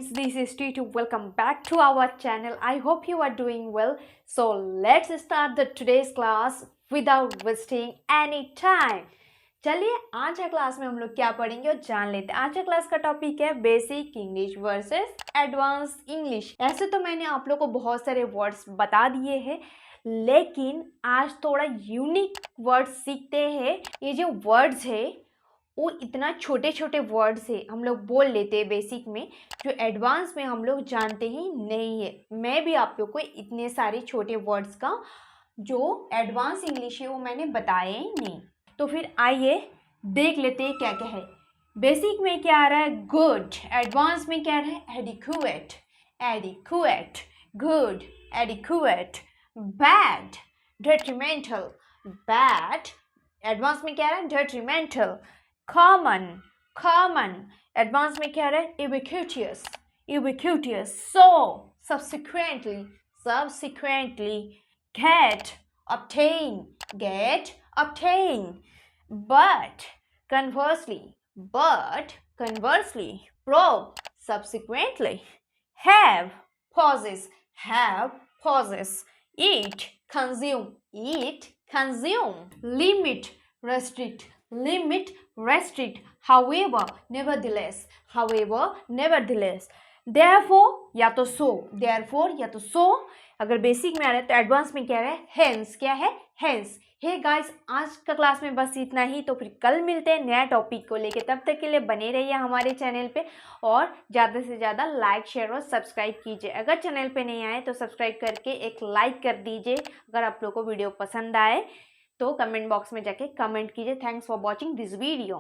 friends, this is Tito. Welcome back to our channel. I hope you are doing well. So let's start the today's class without wasting any time. चलिए आज का class में हम लोग क्या पढ़ेंगे और जान लेते हैं। आज का क्लास का टॉपिक है basic English versus advance English. ऐसे तो मैंने आप लोग को बहुत सारे वर्ड्स बता दिए हैं, लेकिन आज थोड़ा यूनिक वर्ड्स सीखते हैं। ये जो वर्ड्स है वो इतना छोटे छोटे वर्ड्स है, हम लोग बोल लेते हैं बेसिक में, जो एडवांस में हम लोग जानते ही नहीं है। मैं भी आप लोग को इतने सारे छोटे वर्ड्स का जो एडवांस इंग्लिश है वो मैंने बताए ही नहीं। तो फिर आइए देख लेते हैं क्या क्या है। बेसिक में क्या आ रहा है? गुड। एडवांस में क्या आ रहा है? Adequate. Adequate, good, adequate. Bad, detrimental. Bad, advance में क्या आ रहा है? डेट्रीमेंटल। कॉमन, कॉमन, एडवांस में क्या आ रहा है? ubiquitous, ubiquitous। so, subsequently, subsequently। get, obtain, get, obtain। but, conversely, but, conversely। probe, subsequently। have, possess, have, possess। eat, consume, eat, consume। limit, restrict, limit, restrict। however, nevertheless, however, nevertheless। therefore या तो so, therefore या तो so। अगर basic में आ रहा है तो advance में क्या है? hence। क्या है? hence। हे गाइस, आज का क्लास में बस इतना ही। तो फिर कल मिलते हैं नया टॉपिक को लेके। तब तक के लिए बने रहिए हमारे चैनल पे और ज़्यादा से ज़्यादा लाइक, शेयर और सब्सक्राइब कीजिए। अगर चैनल पे नहीं आए तो सब्सक्राइब करके एक लाइक कर दीजिए। अगर आप लोग को वीडियो पसंद आए तो कमेंट बॉक्स में जाके कमेंट कीजिए। Thanks for watching this video.